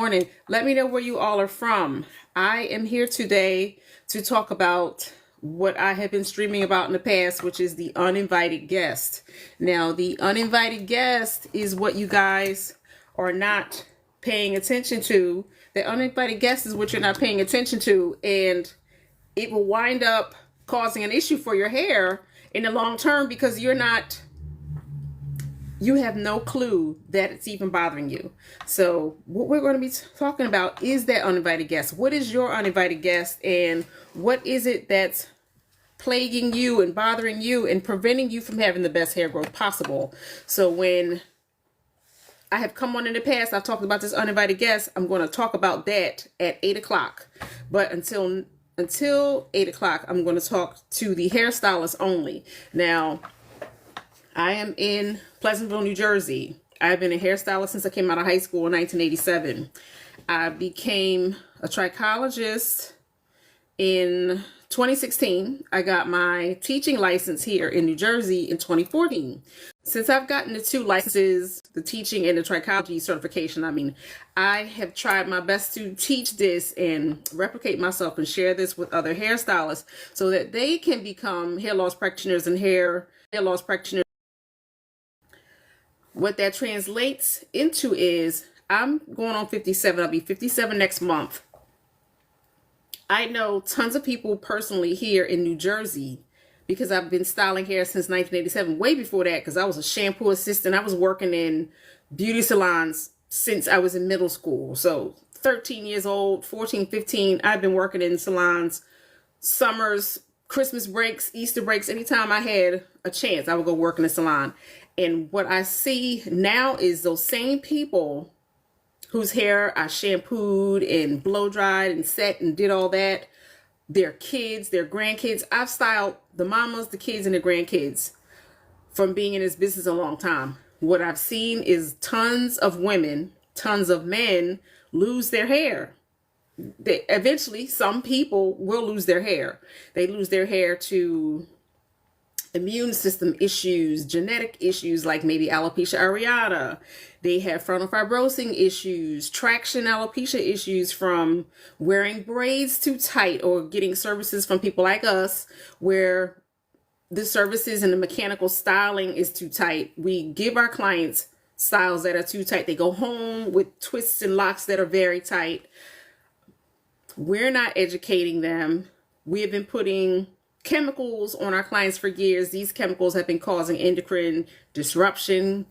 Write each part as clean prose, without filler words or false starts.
Morning. Let me know where you all are from. I am here today to talk about what I have been streaming about in the past, which is the uninvited guest. Now, the uninvited guest is what you guys are not paying attention to. The uninvited guest is what you're not paying attention to, and it will wind up causing an issue for your hair in the long term because you have no clue that it's even bothering you. So what we're going to be talking about is that uninvited guest. What is your uninvited guest, and what is it that's plaguing you and bothering you and preventing you from having the best hair growth possible? So when I have come on in the past, I've talked about this uninvited guest. I'm going to talk about that at 8 o'clock. But until 8 o'clock, I'm going to talk to the hairstylist only. Now, I am in Pleasantville, New Jersey. I've been a hairstylist since I came out of high school in 1987. I became a trichologist in 2016. I got my teaching license here in New Jersey in 2014. Since I've gotten the two licenses, the teaching and the trichology certification, I have tried my best to teach this and replicate myself and share this with other hairstylists so that they can become hair loss practitioners and hair loss practitioners. What that translates into is I'm going on 57. I'll be 57 next month. I know tons of people personally here in New Jersey because I've been styling hair since 1987. Way before that, because I was a shampoo assistant. I was working in beauty salons since I was in middle school. So 13 years old, 14, 15, I've been working in salons, summers, Christmas breaks, Easter breaks. Anytime I had a chance, I would go work in a salon. And what I see now is those same people whose hair I shampooed and blow dried and set and did all that, their kids, their grandkids. I've styled the mamas, the kids, and the grandkids from being in this business a long time. What I've seen is tons of women, tons of men lose their hair. Eventually, some people will lose their hair. They lose their hair to immune system issues, genetic issues like maybe alopecia areata. They have frontal fibrosing issues, traction alopecia issues from wearing braids too tight or getting services from people like us where the services and the mechanical styling is too tight. We give our clients styles that are too tight. They go home with twists and locks that are very tight. We're not educating them. We have been putting chemicals on our clients for years. These chemicals have been causing endocrine disruption.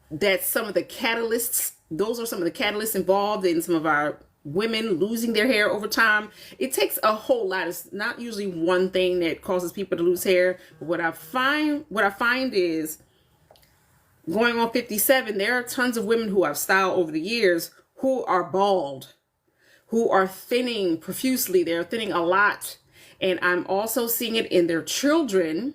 That's some of the catalysts. Those are some of the catalysts involved in some of our women losing their hair over time. It takes a whole lot. It's not usually one thing that causes people to lose hair. But what I find is going on 57, there are tons of women who I've styled over the years who are bald, who are thinning profusely. They're thinning a lot. And I'm also seeing it in their children.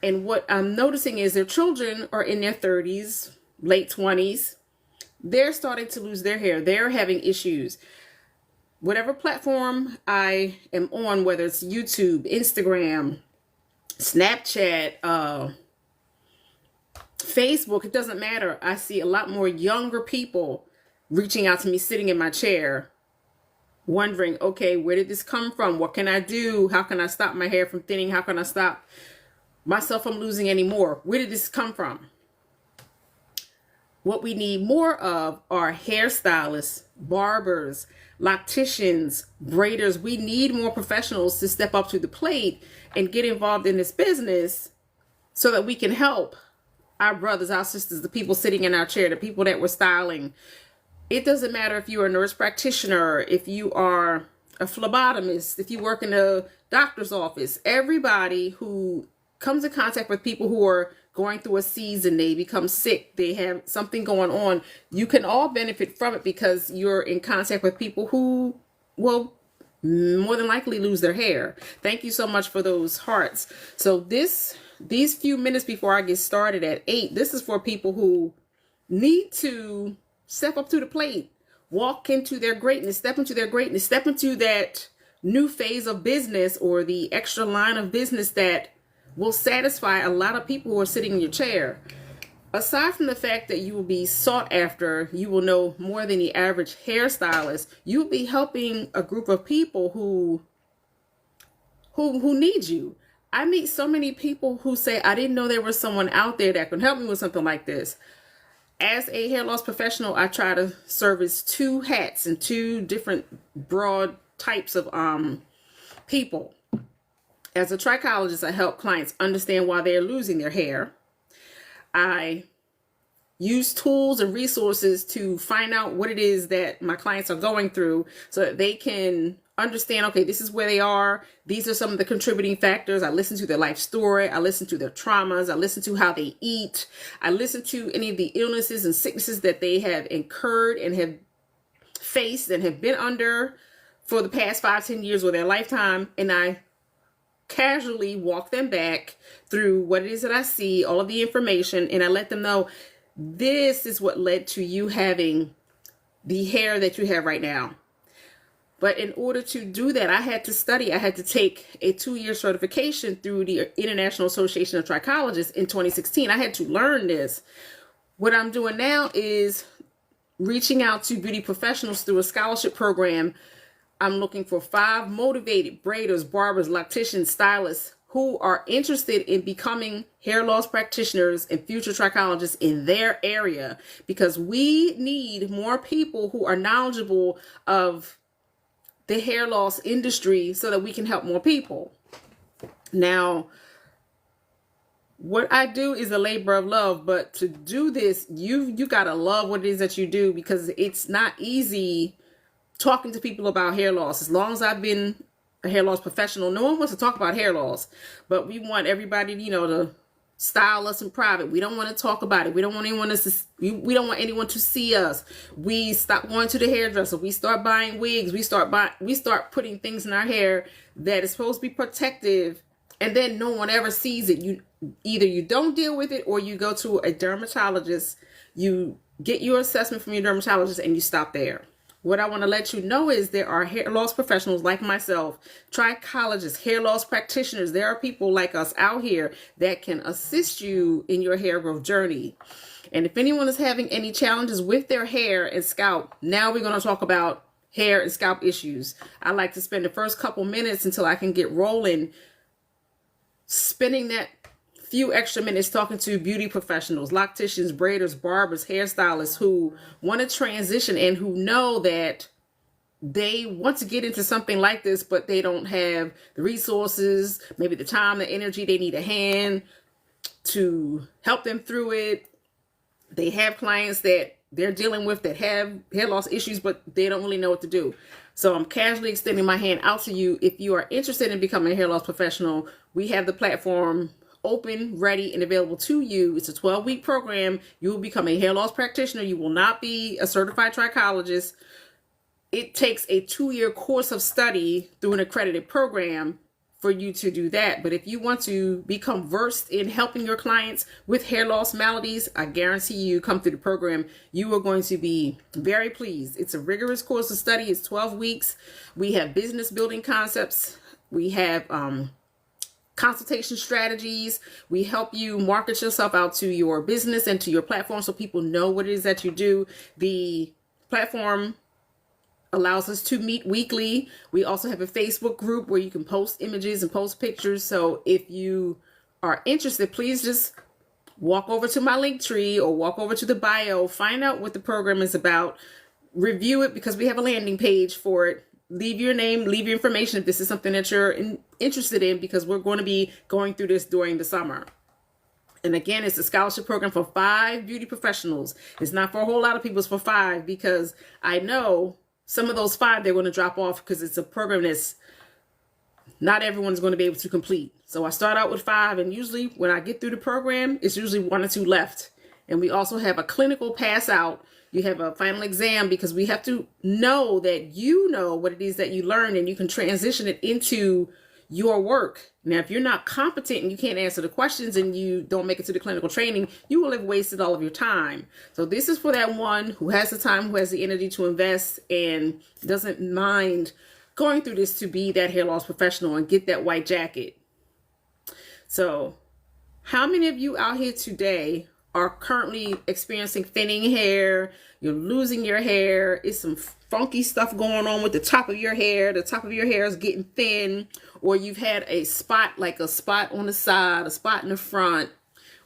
And what I'm noticing is their children are in their 30s, late 20s. They're starting to lose their hair. They're having issues. Whatever platform I am on, whether it's YouTube, Instagram, Snapchat, Facebook, it doesn't matter. I see a lot more younger people reaching out to me, sitting in my chair, wondering, okay, where did this come from? What can I do? How can I stop my hair from thinning? How can I stop myself from losing any more? Where did this come from? What we need more of are hairstylists, barbers, locticians, braiders. We need more professionals to step up to the plate and get involved in this business so that we can help our brothers, our sisters, the people sitting in our chair, the people that we're styling. It doesn't matter if you're a nurse practitioner, if you are a phlebotomist, if you work in a doctor's office. Everybody who comes in contact with people who are going through a season, they become sick, they have something going on, you can all benefit from it because you're in contact with people who will more than likely lose their hair. Thank you so much for those hearts. So these few minutes before I get started at 8, this is for people who need to step up to the plate, walk into their greatness, step into their greatness, step into that new phase of business or the extra line of business that will satisfy a lot of people who are sitting in your chair. aside from the fact that you will be sought after, you will know more than the average hairstylist, you'll be helping a group of people who need you. I meet so many people who say, I didn't know there was someone out there that can help me with something like this. As a hair loss professional, I try to service two hats and two different broad types of people. As a trichologist, I help clients understand why they're losing their hair. I use tools and resources to find out what it is that my clients are going through so that they can understand, okay, this is where they are. These are some of the contributing factors. I listen to their life story. I listen to their traumas. I listen to how they eat. I listen to any of the illnesses and sicknesses that they have incurred and have faced and have been under for the past 5-10 years of their lifetime. And I casually walk them back through what it is that I see, all of the information, and I let them know this is what led to you having the hair that you have right now. But in order to do that, I had to study. I had to take a 2-year certification through the International Association of Trichologists in 2016. I had to learn this. What I'm doing now is reaching out to beauty professionals through a scholarship program. I'm looking for 5 motivated braiders, barbers, locticians, stylists who are interested in becoming hair loss practitioners and future trichologists in their area, because we need more people who are knowledgeable of the hair loss industry so that we can help more people. Now, what I do is a labor of love, but to do this, you got to love what it is that you do, because it's not easy talking to people about hair loss. As long as I've been a hair loss professional, no one wants to talk about hair loss, but we want everybody, to style us in private. We don't want to talk about it. We don't want anyone to see us. We stop going to the hairdresser. We start buying wigs. We start putting things in our hair that is supposed to be protective, and then no one ever sees it. Either you don't deal with it, or you go to a dermatologist, you get your assessment from your dermatologist, and you stop there. What I want to let you know is there are hair loss professionals like myself, trichologists, hair loss practitioners. There are people like us out here that can assist you in your hair growth journey. And if anyone is having any challenges with their hair and scalp, now we're going to talk about hair and scalp issues. I like to spend the first couple minutes until I can get rolling, spending that few extra minutes talking to beauty professionals, locticians, braiders, barbers, hairstylists who want to transition and who know that they want to get into something like this, but they don't have the resources, maybe the time, the energy. They need a hand to help them through it. They have clients that they're dealing with that have hair loss issues, but they don't really know what to do. So I'm casually extending my hand out to you. If you are interested in becoming a hair loss professional, we have the platform open, ready, and available to you. It's a 12-week program. You will become a hair loss practitioner. You will not be a certified trichologist. It takes a 2-year course of study through an accredited program for you to do that. But if you want to become versed in helping your clients with hair loss maladies, I guarantee you, come through the program, you are going to be very pleased. It's a rigorous course of study. It's 12 weeks. We have business building concepts. We have consultation strategies. We help you market yourself out to your business and to your platform so people know what it is that you do. The platform allows us to meet weekly. We also have a Facebook group where you can post images and post pictures. So if you are interested, please just walk over to my link tree or walk over to the bio, find out what the program is about, review it, because we have a landing page for it. Leave your name, leave your information if this is something that you're interested in, because we're going to be going through this during the summer. And again, it's a scholarship program for 5 beauty professionals. It's not for a whole lot of people, it's for 5, because I know some of those 5, they're going to drop off because it's a program that's not everyone's going to be able to complete. So I start out with 5, and usually when I get through the program, it's usually 1 or 2 left. And we also have a clinical pass out. You have a final exam, because we have to know that you know what it is that you learned and you can transition it into your work. Now, if you're not competent and you can't answer the questions and you don't make it to the clinical training, you will have wasted all of your time. So this is for that one who has the time, who has the energy to invest and doesn't mind going through this to be that hair loss professional and get that white jacket. So how many of you out here today are currently experiencing thinning hair, you're losing your hair, it's some funky stuff going on with the top of your hair. The top of your hair is getting thin, or you've had a spot, like a spot on the side, a spot in the front,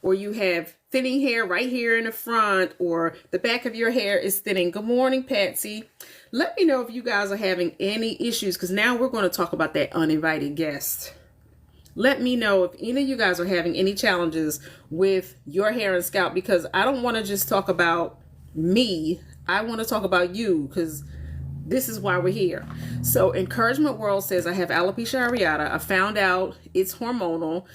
or you have thinning hair right here in the front, or the back of your hair is thinning. Good morning, Patsy. Let me know if you guys are having any issues, because now we're going to talk about that uninvited guest. Let me know if any of you guys are having any challenges with your hair and scalp, because I don't want to just talk about me. I want to talk about you, because this is why we're here. So Encouragement World says, I have alopecia areata. I found out it's hormonal.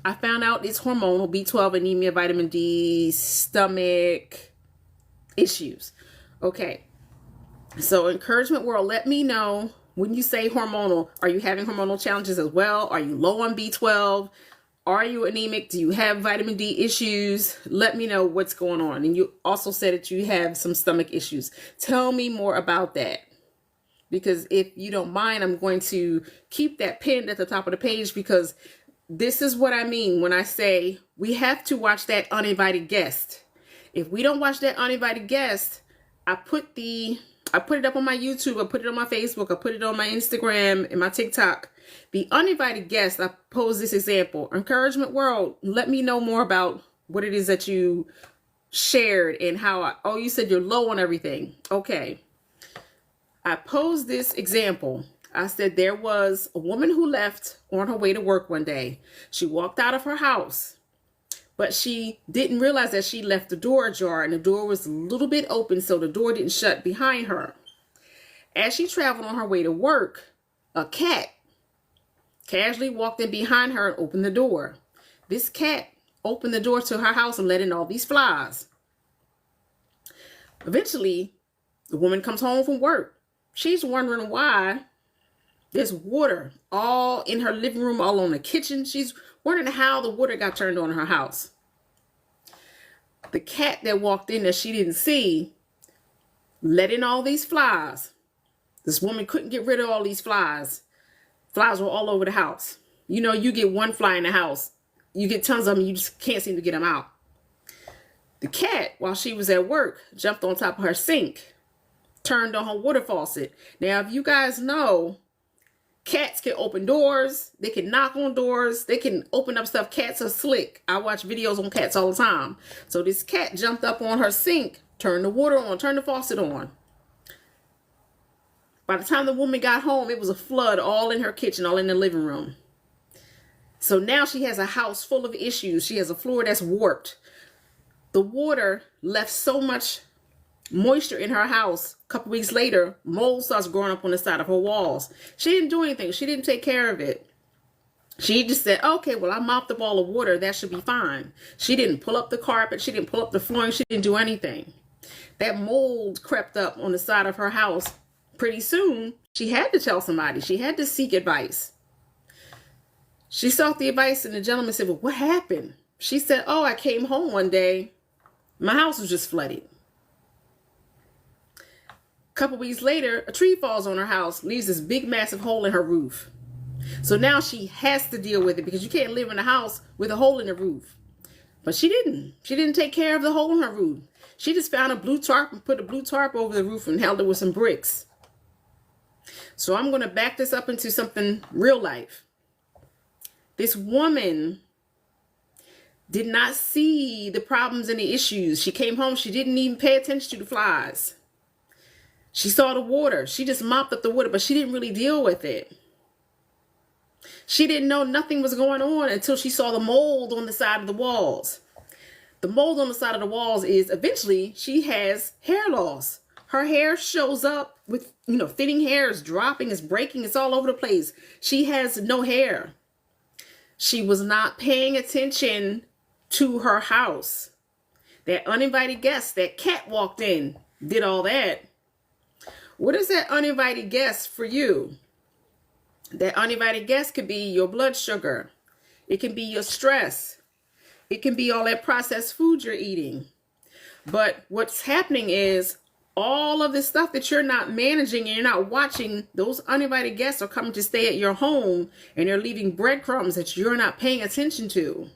B12 anemia, vitamin D, stomach issues. Okay. So Encouragement World, let me know when you say hormonal, are you having hormonal challenges as well? Are you low on B12? Are you anemic? Do you have vitamin D issues? Let me know what's going on. And you also said that you have some stomach issues. Tell me more about that. Because if you don't mind, I'm going to keep that pinned at the top of the page, because this is what I mean when I say we have to watch that uninvited guest. If we don't watch that uninvited guest, I put it up on my YouTube, I put it on my Facebook, I put it on my Instagram and my TikTok. The uninvited guest, I pose this example. Encouragement World, let me know more about what it is that you shared and how, you said you're low on everything. Okay. I posed this example. I said there was a woman who left on her way to work one day. She walked out of her house, but she didn't realize that she left the door ajar, and the door was a little bit open, so the door didn't shut behind her. As she traveled on her way to work, a cat casually walked in behind her and opened the door. This cat opened the door to her house and let in all these flies. Eventually, the woman comes home from work. She's wondering why there's water all in her living room, all on the kitchen. She's wondering how the water got turned on in her house. The cat that walked in that she didn't see let in all these flies. This woman couldn't get rid of all these flies. Flies were all over the house. You know, you get one fly in the house, you get tons of them, you just can't seem to get them out. The cat, while she was at work, jumped on top of her sink, turned on her water faucet. Now, if you guys know, cats can open doors, they can knock on doors, they can open up stuff. Cats are slick. I watch videos on cats all the time. So this cat jumped up on her sink, turned the water on, turned the faucet on. By the time the woman got home, it was a flood all in her kitchen, all in the living room. So now she has a house full of issues. She has a floor that's warped. The water left so much moisture in her house. A couple weeks later, mold starts growing up on the side of her walls. She didn't do anything. She didn't take care of it. She just said, okay, well, I mopped up all the water. That should be fine. She didn't pull up the carpet. She didn't pull up the flooring. She didn't do anything. That mold crept up on the side of her house. Pretty soon, she had to tell somebody. She had to seek advice. She sought the advice, and the gentleman said, well, what happened? She said, oh, I came home one day. My house was just flooded. A couple weeks later, a tree falls on her house, leaves this big, massive hole in her roof. So now she has to deal with it, because you can't live in a house with a hole in the roof. But she didn't. She didn't take care of the hole in her roof. She just found a blue tarp and put a blue tarp over the roof and held it with some bricks. So I'm going to back this up into something real life. This woman did not see the problems and the issues. She came home. She didn't even pay attention to the flies. She saw the water. She just mopped up the water, but she didn't really deal with it. She didn't know nothing was going on until she saw the mold on the side of the walls. The mold on the side of the walls is eventually she has hair loss. Her hair shows up with, thinning hair, is dropping, is breaking, it's all over the place. She has no hair. She was not paying attention to her house. That uninvited guest, that cat walked in, did all that. What is that uninvited guest for you? That uninvited guest could be your blood sugar. It can be your stress. It can be all that processed food you're eating. But what's happening is all of this stuff that you're not managing and you're not watching, those uninvited guests are coming to stay at your home, and they're leaving breadcrumbs that you're not paying attention to.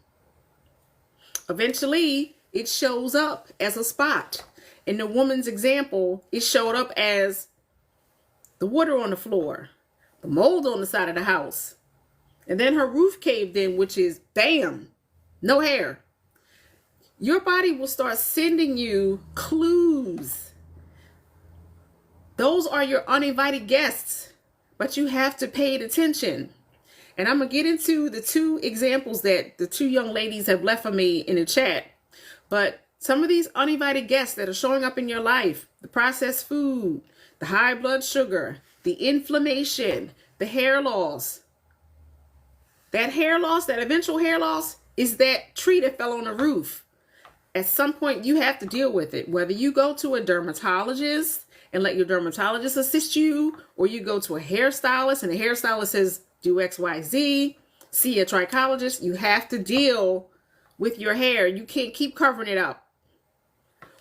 Eventually, it shows up as a spot. In the woman's example, it showed up as the water on the floor, the mold on the side of the house. And then her roof caved in, which is bam, no hair. Your body will start sending you clues. Those are your uninvited guests, but you have to pay attention. And I'm going to get into the two examples that the two young ladies have left for me in the chat. But some of these uninvited guests that are showing up in your life, the processed food, the high blood sugar, the inflammation, the hair loss. That hair loss, that eventual hair loss, is that tree that fell on the roof. At some point, you have to deal with it. Whether you go to a dermatologist and let your dermatologist assist you, or you go to a hairstylist and the hairstylist says, do X, Y, Z, see a trichologist, you have to deal with your hair. You can't keep covering it up.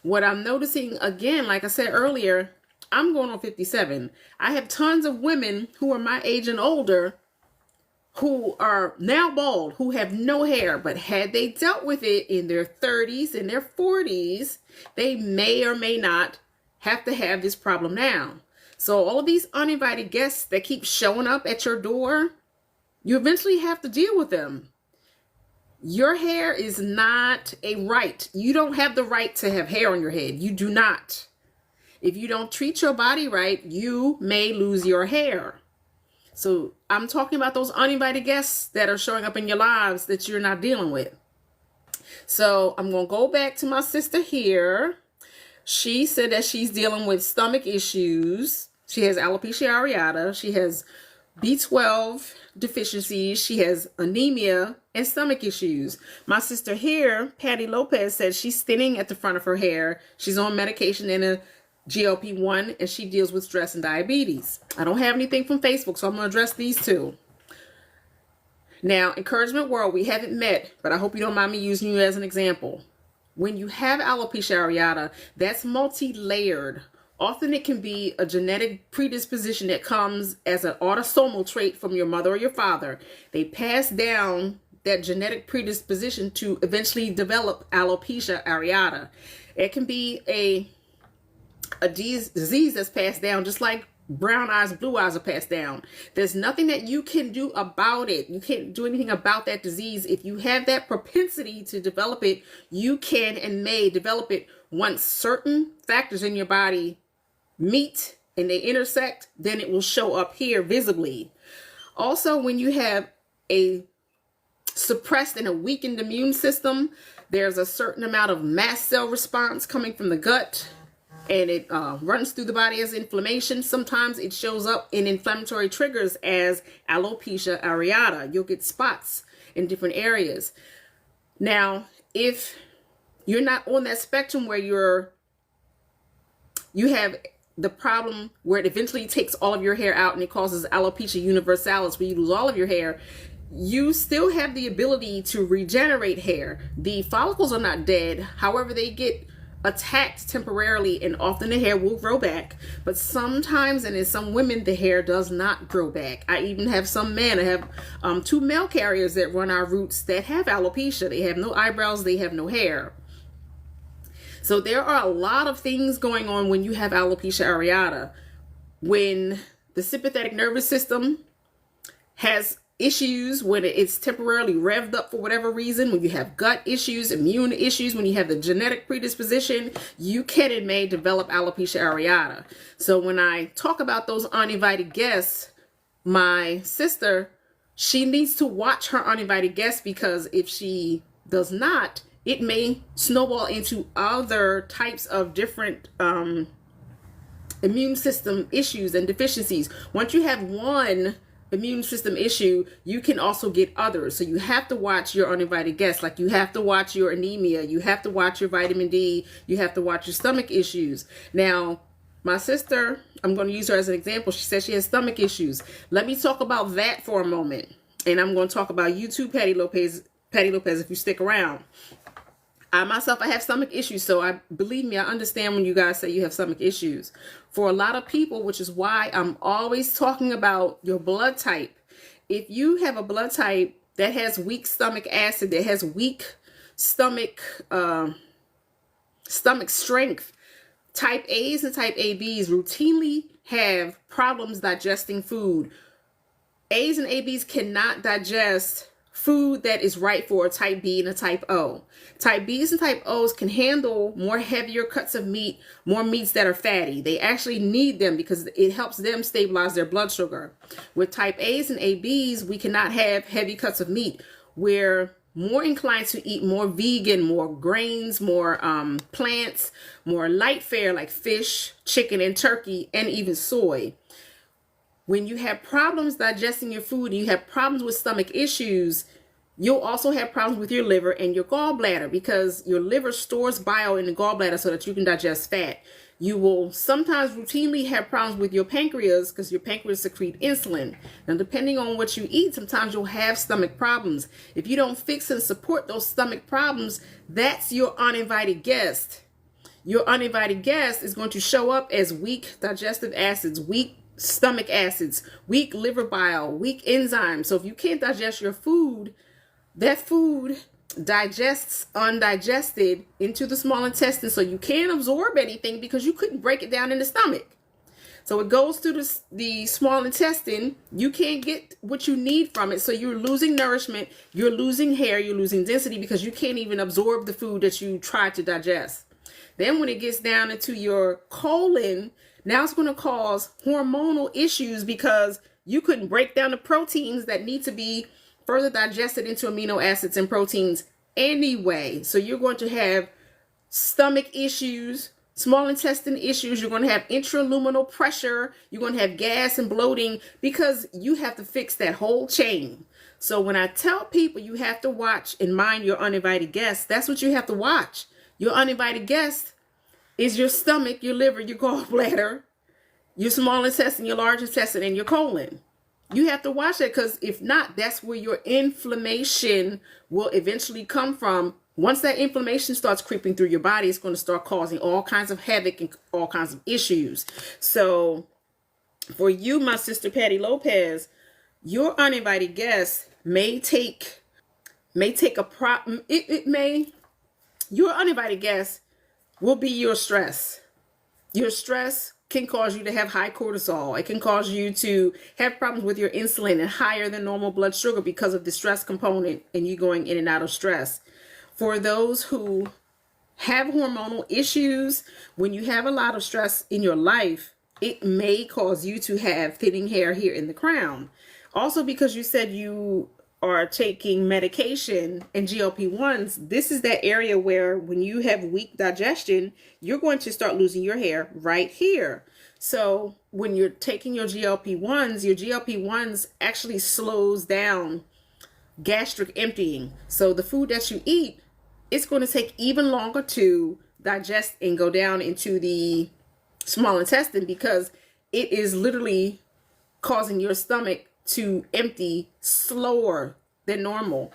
What I'm noticing, again, like I said earlier, I'm going on 57. I have tons of women who are my age and older who are now bald, who have no hair, but had they dealt with it in their 30s and their 40s, they may or may not have to have this problem now. So all of these uninvited guests that keep showing up at your door, you eventually have to deal with them. Your hair is not a right. You don't have the right to have hair on your head. You do not. If you don't treat your body right, you may lose your hair. So I'm talking about those uninvited guests that are showing up in your lives that you're not dealing with. So I'm going to go back to my sister here. She said that she's dealing with stomach issues. She has alopecia areata. She has B12 deficiencies. She has anemia and stomach issues. My sister here, Patty Lopez, said she's thinning at the front of her hair. She's on medication and a GLP-1, and she deals with stress and diabetes. I don't have anything from Facebook, so I'm going to address these two. Now, Encouragement World, we haven't met, but I hope you don't mind me using you as an example. When you have alopecia areata, that's multi-layered. Often it can be a genetic predisposition that comes as an autosomal trait from your mother or your father. They pass down that genetic predisposition to eventually develop alopecia areata. It can be a disease that's passed down, just like brown eyes, blue eyes are passed down. There's nothing that you can do about it. You can't do anything about that disease. If you have that propensity to develop it, you can and may develop it once certain factors in your body meet and they intersect, then it will show up here visibly. Also, when you have a suppressed and a weakened immune system, there's a certain amount of mast cell response coming from the gut, and it runs through the body as inflammation. Sometimes it shows up in inflammatory triggers as alopecia areata. You'll get spots in different areas. Now, if you're not on that spectrum where you have the problem where it eventually takes all of your hair out and it causes alopecia universalis, where you lose all of your hair, you still have the ability to regenerate hair. The follicles are not dead. However, they get attacked temporarily, and often the hair will grow back. But sometimes, and in some women, the hair does not grow back. I even have some men. I have 2 male carriers that run our roots that have alopecia. They have no eyebrows. They have no hair. So there are a lot of things going on when you have alopecia areata. When the sympathetic nervous system has issues, when it's temporarily revved up for whatever reason, when you have gut issues, immune issues, when you have the genetic predisposition, you can and may develop alopecia areata. So when I talk about those uninvited guests, my sister, she needs to watch her uninvited guests, because if she does not, it may snowball into other types of different immune system issues and deficiencies. Once you have one immune system issue, you can also get others. So you have to watch your uninvited guests. Like, you have to watch your anemia, you have to watch your vitamin D, you have to watch your stomach issues. Now, my sister, I'm going to use her as an example. She says she has stomach issues. Let me talk about that for a moment. And I'm going to talk about you too, Patty Lopez, if you stick around. I myself, I have stomach issues, so believe me, I understand when you guys say you have stomach issues. For a lot of people, which is why I'm always talking about your blood type. If you have a blood type that has weak stomach acid, that has weak stomach, stomach strength. Type A's and type ABs routinely have problems digesting food. A's and ABs cannot digest food that is right for a type B and a type O. Type B's and type O's can handle more heavier cuts of meat, more meats that are fatty. They actually need them because it helps them stabilize their blood sugar. With type A's and ABs, we cannot have heavy cuts of meat. We're more inclined to eat more vegan, more grains, more plants, more light fare like fish, chicken, and turkey, and even soy. When you have problems digesting your food and you have problems with stomach issues, you'll also have problems with your liver and your gallbladder because your liver stores bile in the gallbladder so that you can digest fat. You will sometimes routinely have problems with your pancreas because your pancreas secrete insulin. Now, depending on what you eat, sometimes you'll have stomach problems. If you don't fix and support those stomach problems, that's your uninvited guest. Your uninvited guest is going to show up as weak digestive acids, weak stomach acids, weak liver bile, weak enzymes. So if you can't digest your food, that food digests undigested into the small intestine, so you can't absorb anything because you couldn't break it down in the stomach. So it goes through the small intestine. You can't get what you need from it, so you're losing nourishment, you're losing hair, you're losing density because you can't even absorb the food that you tried to digest. Then when it gets down into your colon, now it's going to cause hormonal issues because you couldn't break down the proteins that need to be further digested into amino acids and proteins anyway. So you're going to have stomach issues, small intestine issues. You're going to have intraluminal pressure. You're going to have gas and bloating because you have to fix that whole chain. So when I tell people you have to watch and mind your uninvited guests, that's what you have to watch. Your uninvited guest is your stomach, your liver, your gallbladder, your small intestine, your large intestine, and your colon. You have to watch that because if not, that's where your inflammation will eventually come from. Once that inflammation starts creeping through your body, it's going to start causing all kinds of havoc and all kinds of issues. So for you, my sister Patty Lopez, your uninvited guest may take a problem. Your uninvited guest will be your stress. Your stress can cause you to have high cortisol. It can cause you to have problems with your insulin and higher than normal blood sugar because of the stress component and you going in and out of stress. For those who have hormonal issues, when you have a lot of stress in your life, it may cause you to have thinning hair here in the crown. Also, because you said you are taking medication and GLP-1s, this is that area where when you have weak digestion, you're going to start losing your hair right here. So when you're taking your GLP-1s actually slows down gastric emptying. So the food that you eat, it's going to take even longer to digest and go down into the small intestine because it is literally causing your stomach to empty slower than normal.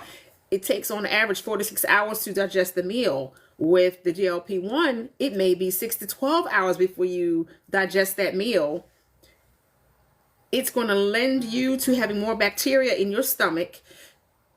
It takes on average 4 to 6 hours to digest the meal. With the GLP-1, it may be 6 to 12 hours before you digest that meal. It's going to lend you to having more bacteria in your stomach.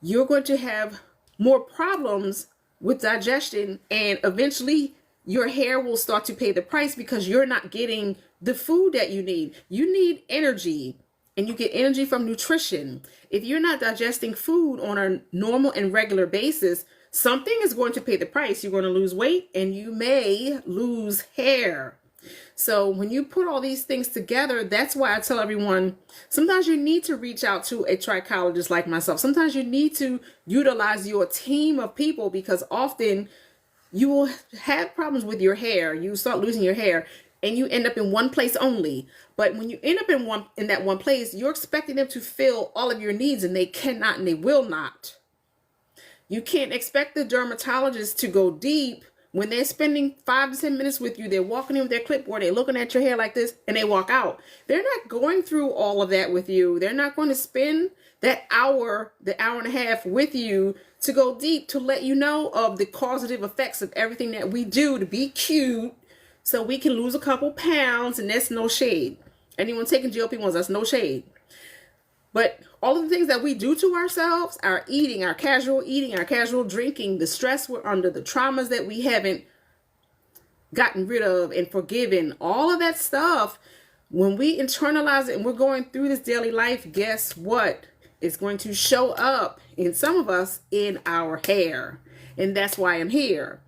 You're going to have more problems with digestion, and eventually your hair will start to pay the price because you're not getting the food that you need. You need energy. And you get energy from nutrition. If you're not digesting food on a normal and regular basis, something is going to pay the price. You're going to lose weight and you may lose hair. So when you put all these things together, that's why I tell everyone, sometimes you need to reach out to a trichologist like myself. Sometimes you need to utilize your team of people because often you will have problems with your hair. You start losing your hair. And you end up in one place only. But when you end up in that one place, you're expecting them to fill all of your needs, and they cannot and they will not. You can't expect the dermatologist to go deep when they're spending 5 to 10 minutes with you. They're walking in with their clipboard, they're looking at your hair like this, and they walk out. They're not going through all of that with you. They're not going to spend that hour, the hour and a half with you to go deep to let you know of the causative effects of everything that we do to be cute, so we can lose a couple pounds, and that's no shade. Anyone taking GLP-1s, that's no shade. But all of the things that we do to ourselves, our eating, our casual drinking, the stress we're under, the traumas that we haven't gotten rid of and forgiven, all of that stuff, when we internalize it and we're going through this daily life, guess what? It's going to show up in some of us in our hair. And that's why I'm here.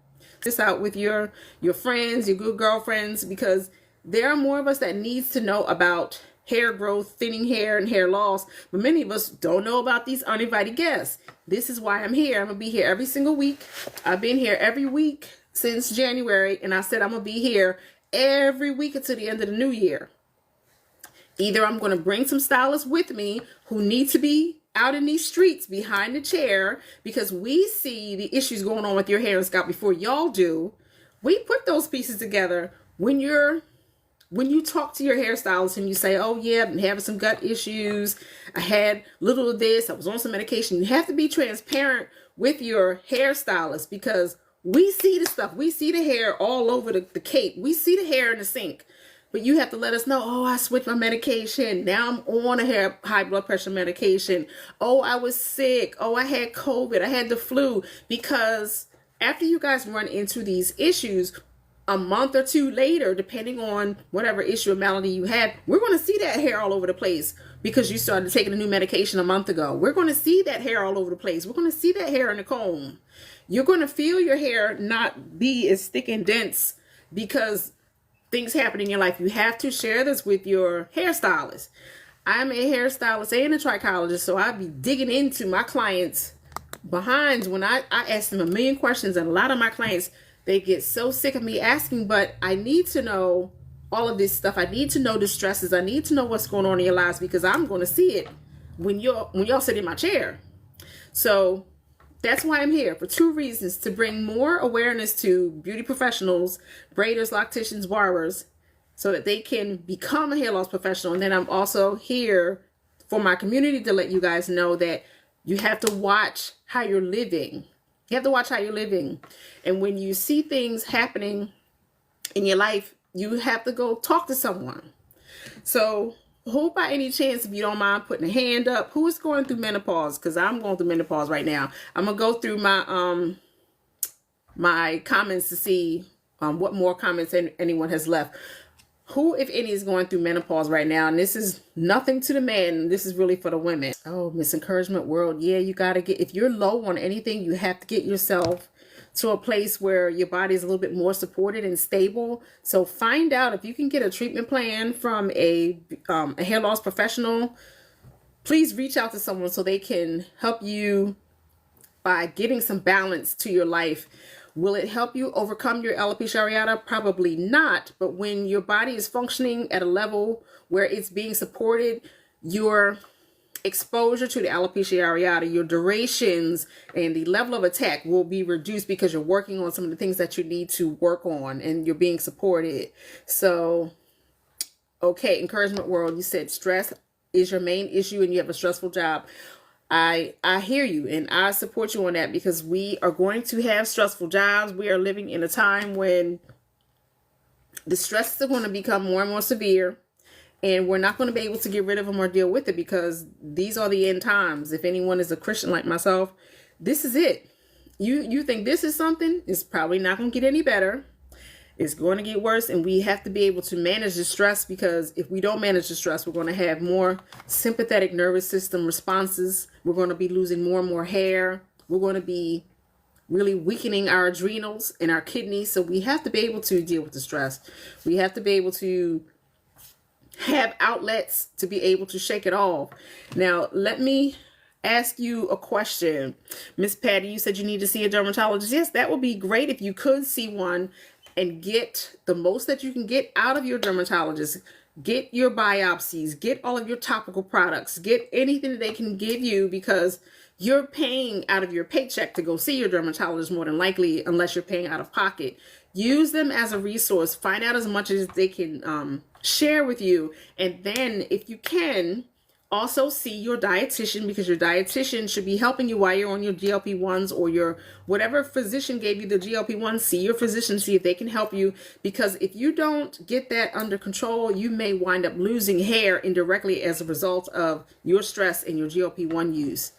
This out with your friends, your good girlfriends, because there are more of us that needs to know about hair growth, thinning hair, and hair loss. But many of us don't know about these uninvited guests. This is why I'm here. I'm going to be here every single week. I've been here every week since January, and I said I'm going to be here every week until the end of the new year. Either I'm going to bring some stylists with me who need to be out in these streets behind the chair, because we see the issues going on with your hair and scalp before y'all do. We put those pieces together. When you talk to your hairstylist and you say, oh yeah, I've been having some gut issues, I had little of this, I was on some medication, you have to be transparent with your hairstylist, because we see the stuff. We see the hair all over the cape. We see the hair in the sink. But you have to let us know, oh, I switched my medication. Now I'm on a high blood pressure medication. Oh, I was sick. Oh, I had COVID. I had the flu. Because after you guys run into these issues, a month or two later, depending on whatever issue or malady you had, we're going to see that hair all over the place because you started taking a new medication a month ago. We're going to see that hair all over the place. We're going to see that hair in the comb. You're going to feel your hair not be as thick and dense because things happen in your life. You have to share this with your hairstylist. I'm a hairstylist and a trichologist, so I be digging into my clients' behinds when I ask them a million questions, and a lot of my clients, they get so sick of me asking, but I need to know all of this stuff. I need to know the stresses. I need to know what's going on in your lives, because I'm going to see it when y'all sit in my chair. So that's why I'm here, for two reasons: to bring more awareness to beauty professionals, braiders, locticians, barbers, so that they can become a hair loss professional. And then I'm also here for my community to let you guys know that you have to watch how you're living. You have to watch how you're living. And when you see things happening in your life, you have to go talk to someone. So who, by any chance, if you don't mind putting a hand up, who is going through menopause? Because I'm going through menopause right now. I'm going to go through my my comments to see what more comments anyone has left. Who, if any, is going through menopause right now? And this is nothing to the men. This is really for the women. Oh, Miss Encouragement World. Yeah, you got to get, if you're low on anything, you have to get yourself to a place where your body is a little bit more supported and stable. So find out if you can get a treatment plan from a hair loss professional. Please reach out to someone so they can help you by getting some balance to your life. Will it help you overcome your alopecia areata? Probably not. But when your body is functioning at a level where it's being supported, your exposure to the alopecia areata, your durations and the level of attack will be reduced, because you're working on some of the things that you need to work on and you're being supported. So, okay, Encouragement World, you said stress is your main issue and you have a stressful job. I hear you, and I support you on that, because we are going to have stressful jobs. We are living in a time when the stresses are going to become more and more severe, and we're not going to be able to get rid of them or deal with it, because these are the end times. If anyone is a Christian like myself, this is it. You think this is something, it's probably not going to get any better. It's going to get worse, and we have to be able to manage the stress, because if we don't manage the stress, we're going to have more sympathetic nervous system responses. We're going to be losing more and more hair. We're going to be really weakening our adrenals and our kidneys. So we have to be able to deal with the stress. We have to be able to have outlets to be able to shake it off. Now, let me ask you a question. Miss Patty, you said you need to see a dermatologist. Yes, that would be great if you could see one and get the most that you can get out of your dermatologist. Get your biopsies, get all of your topical products, get anything that they can give you, because you're paying out of your paycheck to go see your dermatologist more than likely, unless you're paying out of pocket. Use them as a resource. Find out as much as they can share with you. And then if you can, Also see your dietitian, because your dietitian should be helping you while you're on your GLP-1s, or your whatever physician gave you the GLP-1. See your physician, see if they can help you, because if you don't get that under control, you may wind up losing hair indirectly as a result of your stress and your GLP-1 use.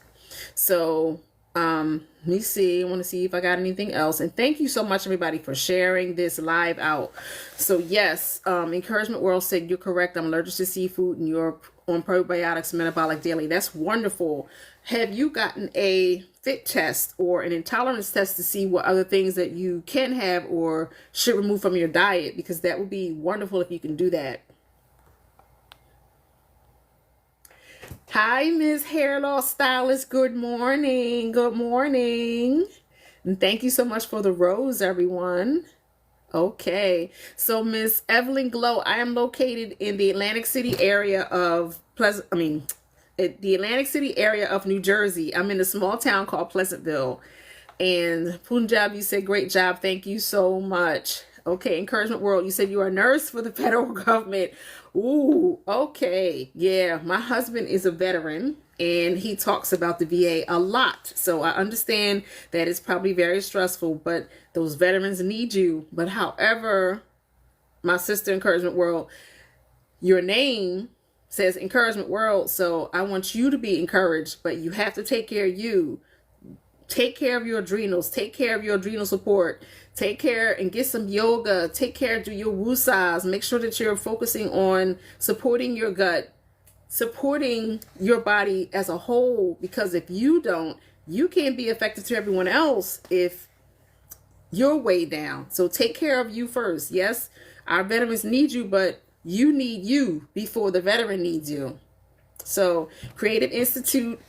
So let me see. I want to see if I got anything else. And thank you so much, everybody, for sharing this live out. So yes, Encouragement World said, you're correct. I'm allergic to seafood and you're on probiotics, metabolic daily. That's wonderful. Have you gotten a fit test or an intolerance test to see what other things that you can have or should remove from your diet? Because that would be wonderful if you can do that. Hi, Miss Hair Loss Stylist. Good morning. Good morning. And thank you so much for the rose, everyone. Okay. So, Miss Evelyn Glow, I am located in the Atlantic City area of the Atlantic City area of New Jersey. I'm in a small town called Pleasantville. And Punjab, you said great job. Thank you so much. Okay, Encouragement World, you said you are a nurse for the federal government. Ooh, okay. Yeah, my husband is a veteran and he talks about the VA a lot. So I understand that it's probably very stressful, but those veterans need you. But however, my sister, Encouragement World, your name says Encouragement World. So I want you to be encouraged, but you have to take care of you. Take care of your adrenals. Take care of your adrenal support. Take care and get some yoga. Take care, do your woosahs. Make sure that you're focusing on supporting your gut, supporting your body as a whole. Because if you don't, you can't be effective to everyone else if you're way down. So take care of you first. Yes, our veterans need you, but you need you before the veteran needs you. So Creative Institute,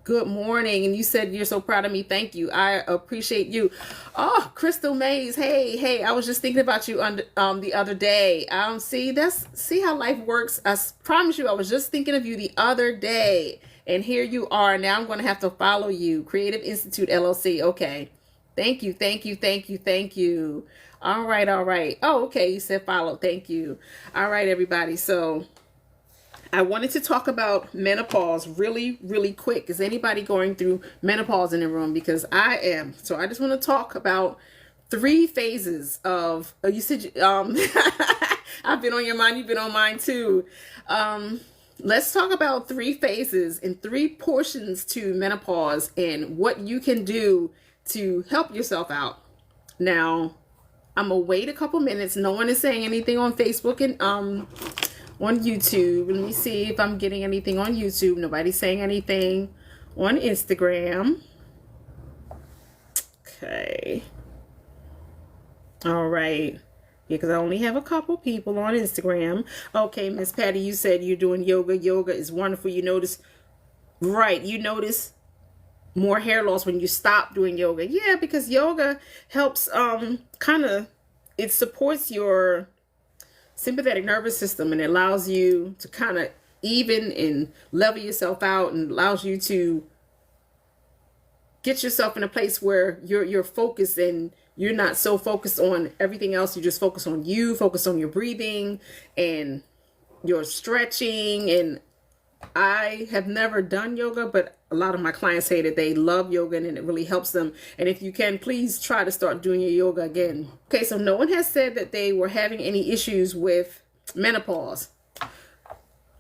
good morning. And you said you're so proud of me. Thank you. I appreciate you. Oh, Crystal Mays. Hey, I was just thinking about you on the other day. See how life works. I promise you, I was just thinking of you the other day. And here you are. Now I'm going to have to follow you. Creative Institute LLC. Okay. Thank you. All right. Oh, okay. You said follow. Thank you. All right, everybody. So I wanted to talk about menopause really, really quick. Is anybody going through menopause in the room? Because I am. So I just want to talk about 3 phases of, you said, I've been on your mind. You've been on mine too. Let's talk about 3 phases and 3 portions to menopause and what you can do to help yourself out. Now, I'm going to wait a couple minutes. No one is saying anything on Facebook and, on YouTube. Let me see if I'm getting anything on YouTube. Nobody's saying anything on Instagram. Okay. All right. Yeah, because I only have a couple people on Instagram. Okay, Miss Patty, you said you're doing yoga. Yoga is wonderful. You notice more hair loss when you stop doing yoga. Yeah, because yoga helps it supports your sympathetic nervous system, and it allows you to kind of even and level yourself out, and allows you to get yourself in a place where you're focused and you're not so focused on everything else. You just focus on you, focus on your breathing and your stretching. And I have never done yoga, but a lot of my clients say that they love yoga and it really helps them. And if you can, please try to start doing your yoga again. Okay, so no one has said that they were having any issues with menopause.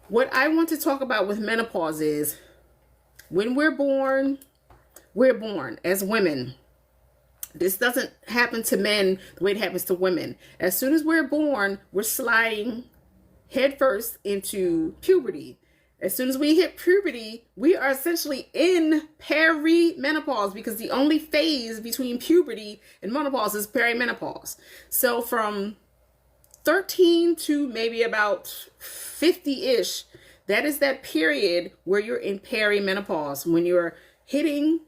What I want to talk about with menopause is when we're born as women. This doesn't happen to men the way it happens to women. As soon as we're born, we're sliding headfirst into puberty. As soon as we hit puberty, we are essentially in perimenopause, because the only phase between puberty and menopause is perimenopause. So from 13 to maybe about 50-ish, that is that period where you're in perimenopause. When you're hitting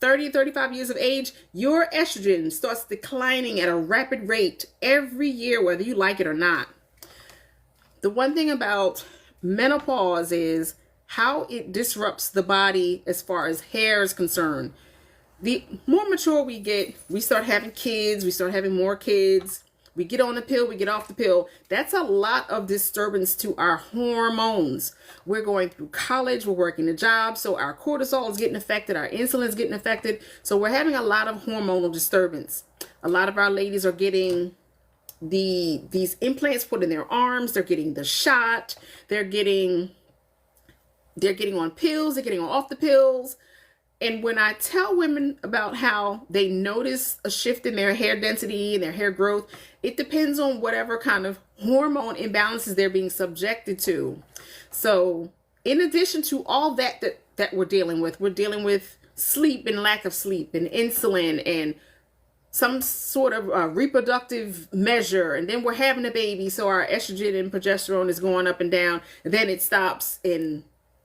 30, 35 years of age, your estrogen starts declining at a rapid rate every year, whether you like it or not. The one thing about menopause is how it disrupts the body as far as hair is concerned. The more mature we get, we start having kids, we start having more kids. We get on the pill, we get off the pill. That's a lot of disturbance to our hormones. We're going through college, we're working a job, so our cortisol is getting affected, our insulin is getting affected. So we're having a lot of hormonal disturbance. A lot of our ladies are getting these implants put in their arms, they're getting the shot, they're getting on pills, they're getting off the pills. And when I tell women about how they notice a shift in their hair density and their hair growth, it depends on whatever kind of hormone imbalances they're being subjected to. So in addition to all that we're dealing with sleep and lack of sleep and insulin and some sort of reproductive measure, and then we're having a baby, so our estrogen and progesterone is going up and down, and then it stops and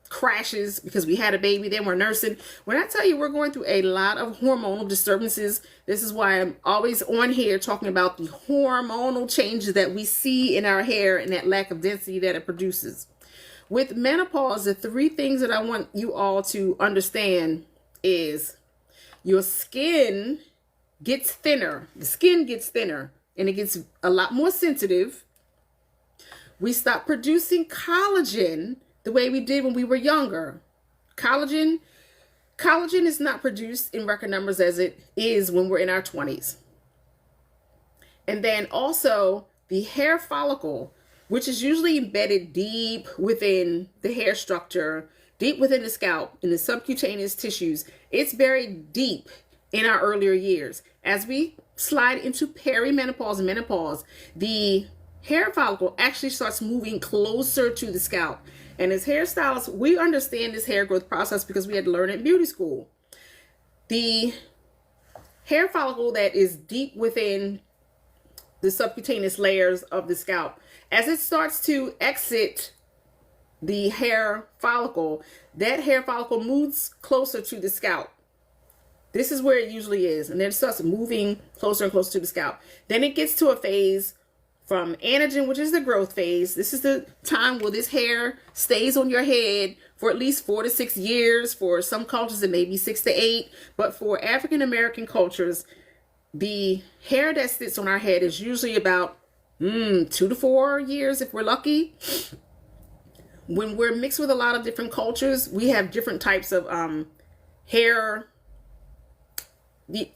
crashes because we had a baby, then we're nursing. When I tell you we're going through a lot of hormonal disturbances, this is why I'm always on here talking about the hormonal changes that we see in our hair and that lack of density that it produces. With menopause, the three things that I want you all to understand is your skin gets thinner. The skin gets thinner and it gets a lot more sensitive. We stop producing collagen the way we did when we were younger. Collagen is not produced in record numbers as it is when we're in our 20s. And then also the hair follicle, which is usually embedded deep within the hair structure, deep within the scalp, in the subcutaneous tissues. It's buried deep in our earlier years. As we slide into perimenopause and menopause, the hair follicle actually starts moving closer to the scalp. And as hairstylists, we understand this hair growth process because we had to learn it in beauty school. The hair follicle that is deep within the subcutaneous layers of the scalp, as it starts to exit the hair follicle, that hair follicle moves closer to the scalp. This is where it usually is. And then it starts moving closer and closer to the scalp. Then it gets to a phase from anagen, which is the growth phase. This is the time where this hair stays on your head for at least 4 to 6 years. For some cultures, it may be 6 to 8. But for African American cultures, the hair that sits on our head is usually about 2 to 4 years if we're lucky. When we're mixed with a lot of different cultures, we have different types of hair. The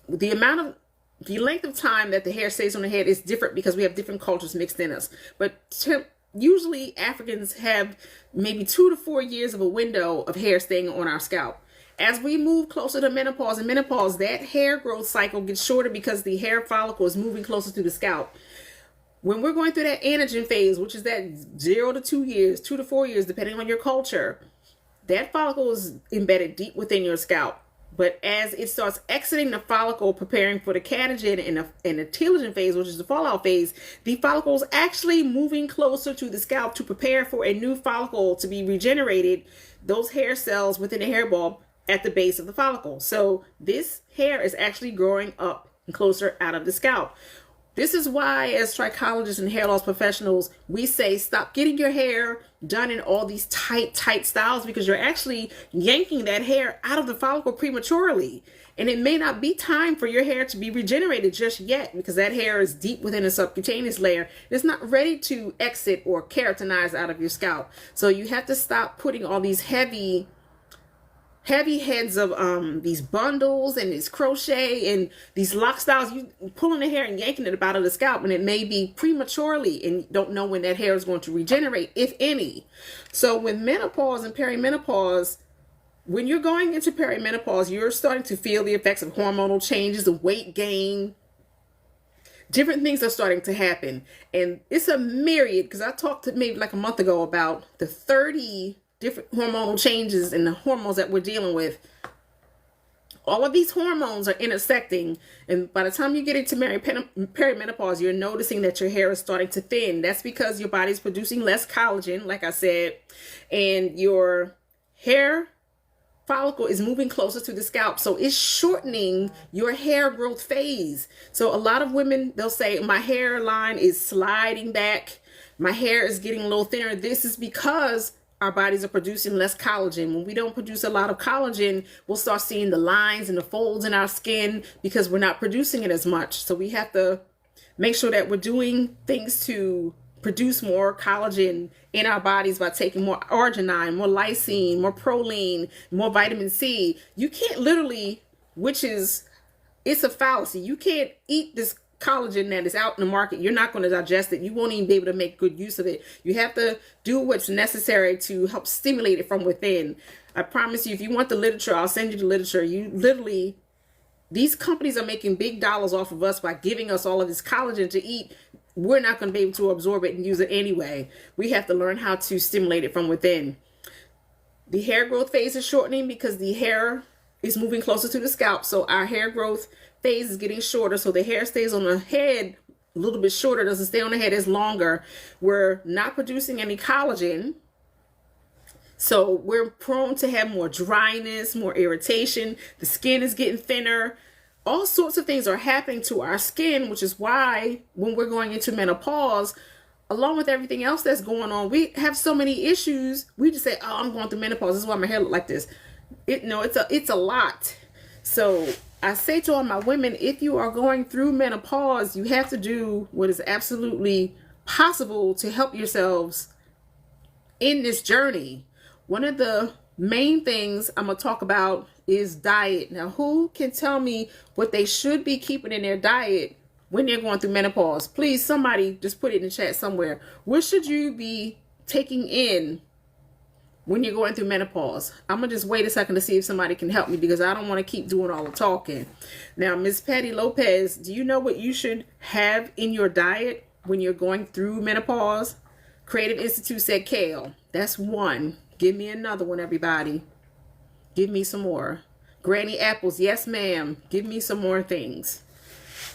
length of time that the hair stays on the head is different because we have different cultures mixed in us. But usually Africans have maybe 2 to 4 years of a window of hair staying on our scalp. As we move closer to menopause and menopause, that hair growth cycle gets shorter because the hair follicle is moving closer to the scalp. When we're going through that anagen phase, which is that 0 to 2 years, 2 to 4 years, depending on your culture, that follicle is embedded deep within your scalp. But as it starts exiting the follicle, preparing for the catagen and the telogen phase, which is the fallout phase, the follicle is actually moving closer to the scalp to prepare for a new follicle to be regenerated, those hair cells within the hair bulb at the base of the follicle. So this hair is actually growing up and closer out of the scalp. This is why, as trichologists and hair loss professionals, we say stop getting your hair done in all these tight styles, because you're actually yanking that hair out of the follicle prematurely. And it may not be time for your hair to be regenerated just yet, because that hair is deep within a subcutaneous layer. It's not ready to exit or keratinize out of your scalp. So you have to stop putting all these heavy heads of these bundles and this crochet and these lock styles. You pulling the hair and yanking it up out of the scalp, and it may be prematurely, and you don't know when that hair is going to regenerate, if any. So with menopause and perimenopause, when you're going into perimenopause, you're starting to feel the effects of hormonal changes, the weight gain. Different things are starting to happen, and it's a myriad, because I talked to maybe like a month ago about the 30 different hormonal changes and the hormones that we're dealing with. All of these hormones are intersecting, and by the time you get into perimenopause, you're noticing that your hair is starting to thin. That's because your body's producing less collagen, like I said, and your hair follicle is moving closer to the scalp, so it's shortening your hair growth phase. So a lot of women, they'll say, my hairline is sliding back, my hair is getting a little thinner. This is because our bodies are producing less collagen. When we don't produce a lot of collagen, we'll start seeing the lines and the folds in our skin because we're not producing it as much. So we have to make sure that we're doing things to produce more collagen in our bodies by taking more arginine, more lysine, more proline, more vitamin C. You can't literally, which is, it's a fallacy. You can't eat this collagen that is out in the market. You're not going to digest it. You won't even be able to make good use of it. You have to do what's necessary to help stimulate it from within. I promise you, if you want the literature, I'll send you the literature. You literally, these companies are making big dollars off of us by giving us all of this collagen to eat. We're not going to be able to absorb it and use it anyway. We have to learn how to stimulate it from within. The hair growth phase is shortening because the hair is moving closer to the scalp. So our hair growth phase is getting shorter. So the hair stays on the head a little bit shorter, doesn't stay on the head as longer. We're not producing any collagen. So we're prone to have more dryness, more irritation. The skin is getting thinner. All sorts of things are happening to our skin, which is why when we're going into menopause, along with everything else that's going on, we have so many issues. We just say, oh, I'm going through menopause. This is why my hair look like this. It's a lot. So I say to all my women, if you are going through menopause, you have to do what is absolutely possible to help yourselves in this journey. One of the main things I'm going to talk about is diet. Now, who can tell me what they should be keeping in their diet when they're going through menopause? Please, somebody just put it in the chat somewhere. What should you be taking in when you're going through menopause? I'm going to just wait a second to see if somebody can help me because I don't want to keep doing all the talking. Now, Miss Patty Lopez, do you know what you should have in your diet when you're going through menopause? Creative Institute said kale. That's one. Give me another one, everybody. Give me some more. Granny apples. Yes, ma'am. Give me some more things.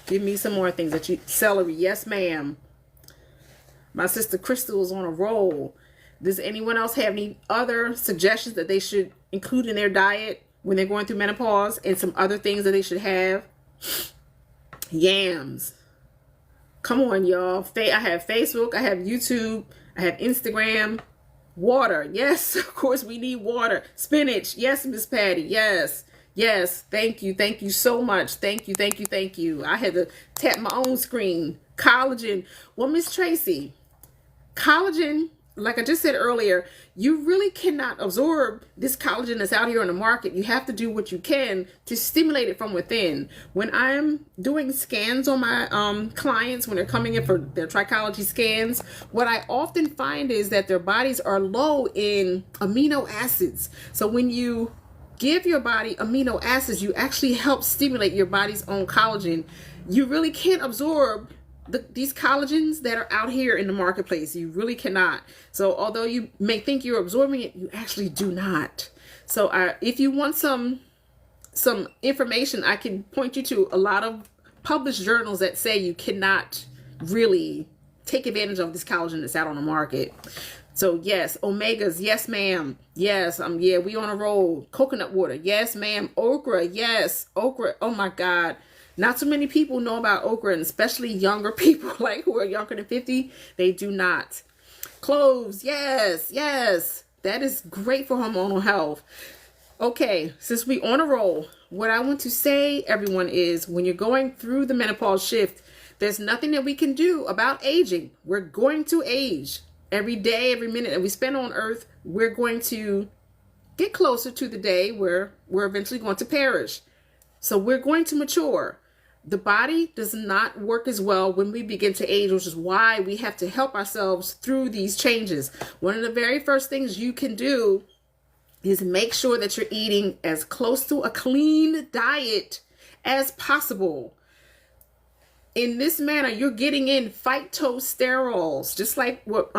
Give me some more things. Celery. Yes, ma'am. My sister Crystal is on a roll. Does anyone else have any other suggestions that they should include in their diet when they're going through menopause, and some other things that they should have? Yams. Come on, y'all. I have Facebook. I have YouTube. I have Instagram. Water. Yes, of course we need water. Spinach. Yes, Miss Patty. Yes. Yes. Thank you. Thank you so much. Thank you. Thank you. Thank you. I had to tap my own screen. Collagen. Well, Miss Tracy, collagen, like I just said earlier, you really cannot absorb this collagen that's out here on the market. You have to do what you can to stimulate it from within. When I'm doing scans on my clients, when they're coming in for their trichology scans, what I often find is that their bodies are low in amino acids. So when you give your body amino acids, you actually help stimulate your body's own collagen. You really can't absorb these collagens that are out here in the marketplace. You really cannot. So although you may think you're absorbing it, you actually do not. So if you want some information, I can point you to a lot of published journals that say you cannot really take advantage of this collagen that's out on the market. So yes, omegas, yes ma'am. Yes, yeah, we on a roll. Coconut water, yes ma'am. Okra, yes, okra. Oh my God. Not so many people know about okra, and especially younger people, like who are younger than 50, they do not. Cloves, yes, yes. That is great for hormonal health. Okay, since we on a roll, what I want to say, everyone, is when you're going through the menopause shift, there's nothing that we can do about aging. We're going to age. Every day, every minute that we spend on earth, we're going to get closer to the day where we're eventually going to perish. So we're going to mature. The body does not work as well when we begin to age, which is why we have to help ourselves through these changes. One of the very first things you can do is make sure that you're eating as close to a clean diet as possible. In this manner, you're getting in phytosterols, just like what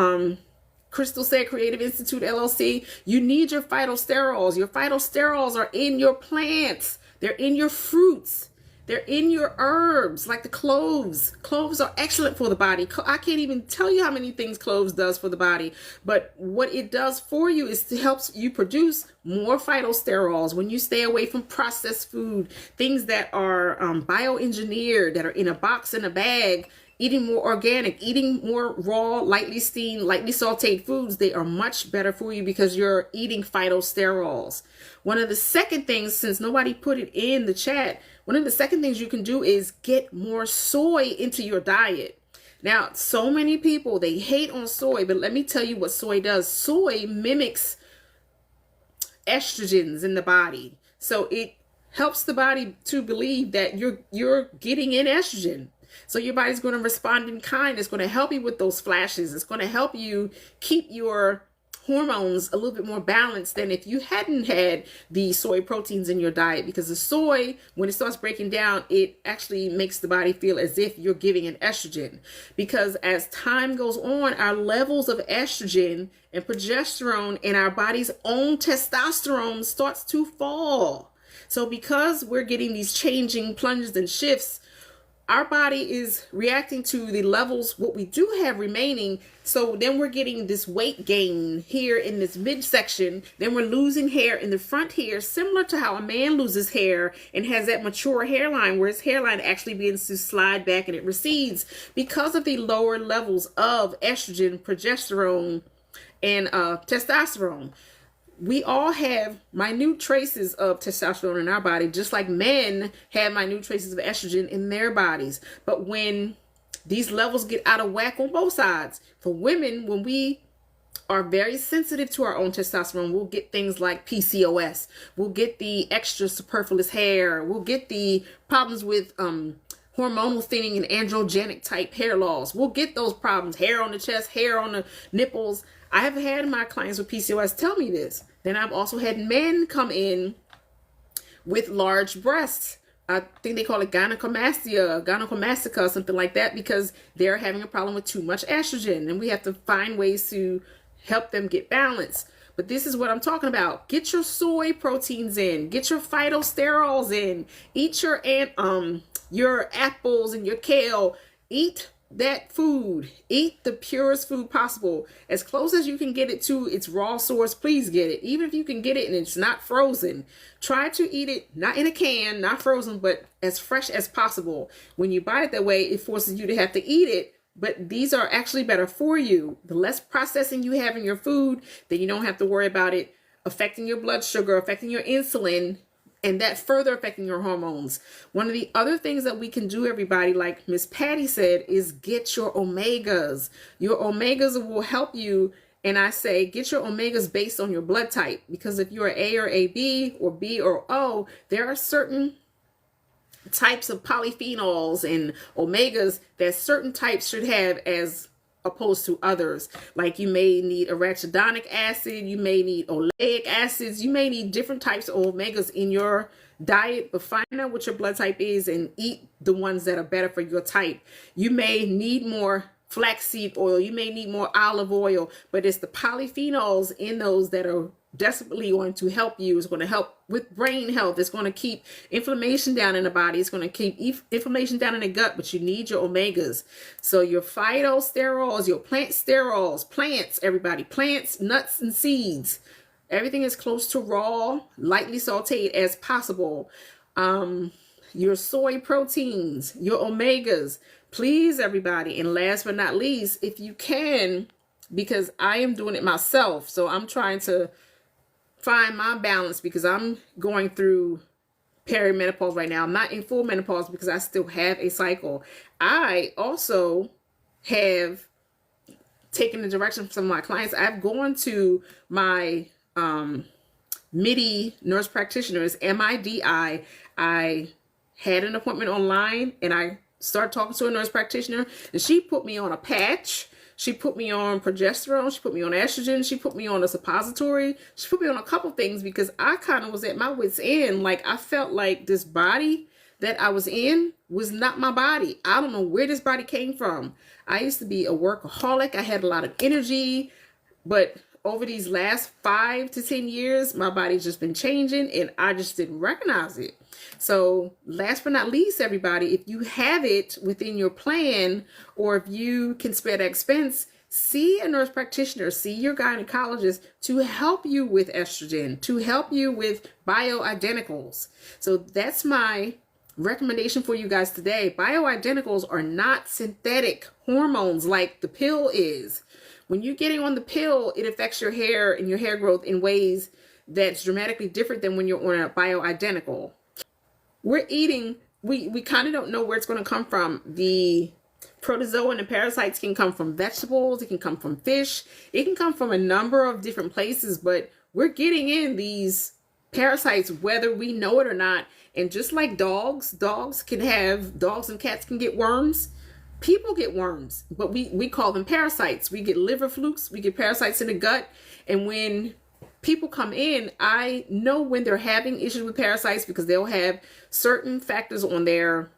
Crystal said, Creative Institute LLC. You need your phytosterols. Your phytosterols are in your plants. They're in your fruits. They're in your herbs, like the cloves. Cloves are excellent for the body. I can't even tell you how many things cloves does for the body. But what it does for you is to help you produce more phytosterols when you stay away from processed food, things that are bioengineered, that are in a box, in a bag. eating more organic, eating more raw, lightly steamed, lightly sauteed foods. They are much better for you because you're eating phytosterols. One of the second things, since nobody put it in the chat, one of the second things you can do is get more soy into your diet. Now, so many people, they hate on soy, but let me tell you what soy does. Soy mimics estrogens in the body. So it helps the body to believe that you're getting in estrogen. So your body's going to respond in kind. It's going to help you with those flashes. It's going to help you keep your hormones a little bit more balanced than if you hadn't had the soy proteins in your diet, because the soy, when it starts breaking down, it actually makes the body feel as if you're giving an estrogen. Because as time goes on, our levels of estrogen and progesterone and our body's own testosterone starts to fall. So because we're getting these changing plunges and shifts, our body is reacting to the levels, what we do have remaining. So then we're getting this weight gain here in this midsection. Then we're losing hair in the front here, similar to how a man loses hair and has that mature hairline, where his hairline actually begins to slide back and it recedes because of the lower levels of estrogen, progesterone, and testosterone. We all have minute traces of testosterone in our body, just like men have minute traces of estrogen in their bodies. But when these levels get out of whack on both sides, for women, when we are very sensitive to our own testosterone, we'll get things like PCOS. We'll get the extra superfluous hair. We'll get the problems with hormonal thinning and androgenic type hair loss. We'll get those problems, hair on the chest, hair on the nipples. I have had my clients with PCOS tell me this. Then I've also had men come in with large breasts. I think they call it gynecomastia, something like that, because they're having a problem with too much estrogen. And we have to find ways to help them get balance. But this is what I'm talking about. Get your soy proteins in. Get your phytosterols in. Eat your apples and your kale. Eat that food. Eat the purest food possible. As close as you can get it to its raw source, please get it. Even if you can get it and it's not frozen, try to eat it not in a can, not frozen, but as fresh as possible. When you buy it that way, it forces you to have to eat it. But these are actually better for you. The less processing you have in your food, then you don't have to worry about it affecting your blood sugar, affecting your insulin, and that further affecting your hormones. One of the other things that we can do, everybody, like Miss Patty said, is get your omegas. Your omegas will help you. And I say, get your omegas based on your blood type, because if you're A or AB or B or O, there are certain types of polyphenols and omegas that certain types should have as opposed to others. Like you may need arachidonic acid, you may need oleic acids, you may need different types of omegas in your diet, but find out what your blood type is and eat the ones that are better for your type. You may need more flaxseed oil, you may need more olive oil, but it's the polyphenols in those that are desperately going to help you. It's going to help with brain health. It's going to keep inflammation down in the body. It's going to keep inflammation down in the gut, but you need your omegas. So your phytosterols, your plant sterols, plants, everybody, plants, nuts, and seeds. Everything is close to raw, lightly sauteed as possible. Your soy proteins, your omegas, please, everybody. And last but not least, if you can, because I am doing it myself, so I'm trying to find my balance because I'm going through perimenopause right now. I'm not in full menopause because I still have a cycle. I also have taken the direction from some of my clients. I've gone to my MIDI nurse practitioners, MIDI. I had an appointment online and I started talking to a nurse practitioner and she put me on a patch. She put me on progesterone. She put me on estrogen. She put me on a suppository. She put me on a couple things because I kind of was at my wit's end. Like I felt like this body that I was in was not my body. I don't know where this body came from. I used to be a workaholic. I had a lot of energy, but over these last 5 to 10 years, my body's just been changing and I just didn't recognize it. So last but not least, everybody, if you have it within your plan or if you can spare the expense, see a nurse practitioner, see your gynecologist to help you with estrogen, to help you with bioidenticals. So that's my recommendation for you guys today. Bioidenticals are not synthetic hormones like the pill is. When you're getting on the pill, it affects your hair and your hair growth in ways that's dramatically different than when you're on a bioidentical. We're eating, we kind of don't know where it's going to come from. The protozoa and the parasites can come from vegetables, it can come from fish, it can come from a number of different places, but we're getting in these parasites whether we know it or not. And just like dogs and cats can get worms, people get worms, but we call them parasites. We get liver flukes, we get parasites in the gut, and when people come in, I know when they're having issues with parasites because they'll have certain factors on their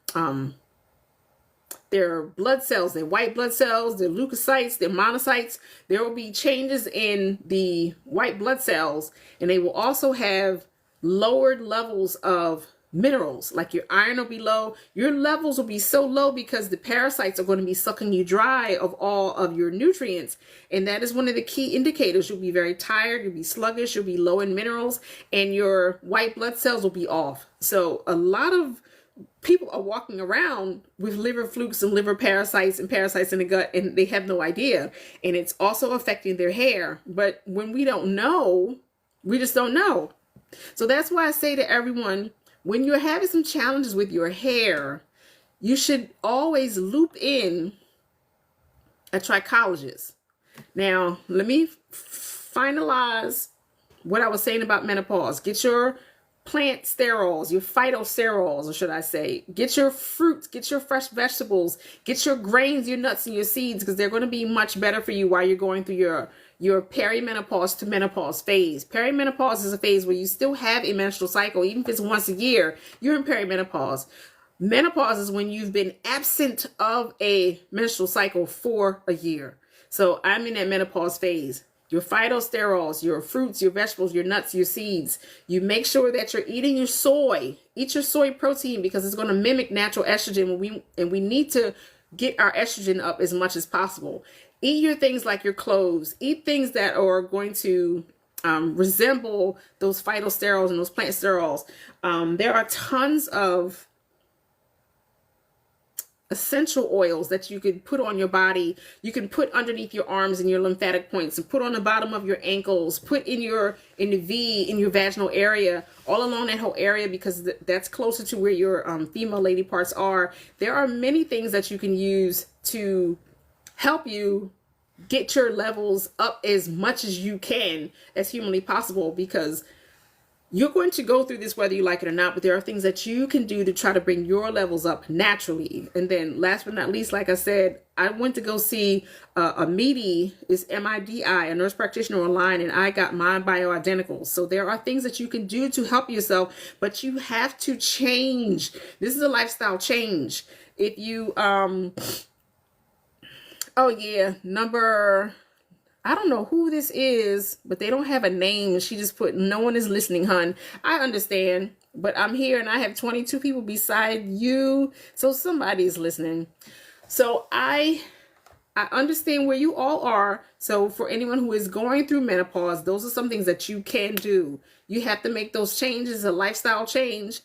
blood cells, their white blood cells, their leukocytes, their monocytes. There will be changes in the white blood cells, and they will also have lowered levels of minerals, like your iron will be low. Your levels will be so low because the parasites are going to be sucking you dry of all of your nutrients. And that is one of the key indicators. You'll be very tired, you'll be sluggish, you'll be low in minerals, and your white blood cells will be off. So a lot of people are walking around with liver flukes and liver parasites and parasites in the gut, and they have no idea. And it's also affecting their hair. But when we don't know, we just don't know. So that's why I say to everyone, when you're having some challenges with your hair, you should always loop in a trichologist. Now, let me finalize what I was saying about menopause. Get your plant sterols, your phytosterols, or should I say, get your fruits, get your fresh vegetables, get your grains, your nuts, and your seeds, because they're going to be much better for you while you're going through your perimenopause to menopause phase. Perimenopause is a phase where you still have a menstrual cycle. Even if it's once a year, you're in perimenopause. Menopause is when you've been absent of a menstrual cycle for a year. So I'm in that menopause phase. Your phytosterols, your fruits, your vegetables, your nuts, your seeds. You make sure that you're eating your soy. Eat your soy protein because it's going to mimic natural estrogen. And we need to get our estrogen up as much as possible. Eat your things like your cloves. Eat things that are going to resemble those phytosterols and those plant sterols. There are tons of essential oils that you can put on your body. You can put underneath your arms and your lymphatic points, and put on the bottom of your ankles, put in your in your vaginal area, all along that whole area, because that's closer to where your female lady parts are. There are many things that you can use to help you get your levels up as much as you can, as humanly possible, because you're going to go through this whether you like it or not, but there are things that you can do to try to bring your levels up naturally. And then last but not least, like I said, I went to go see a MIDI, is M-I-D-I, a nurse practitioner online, and I got my bioidenticals. So there are things that you can do to help yourself, but you have to change. This is a lifestyle change. If you, oh yeah, I don't know who this is, but they don't have a name. She just put, no one is listening, hun. I understand, but I'm here and I have 22 people beside you. So somebody's listening. So I understand where you all are. So for anyone who is going through menopause, those are some things that you can do. You have to make those changes, a lifestyle change.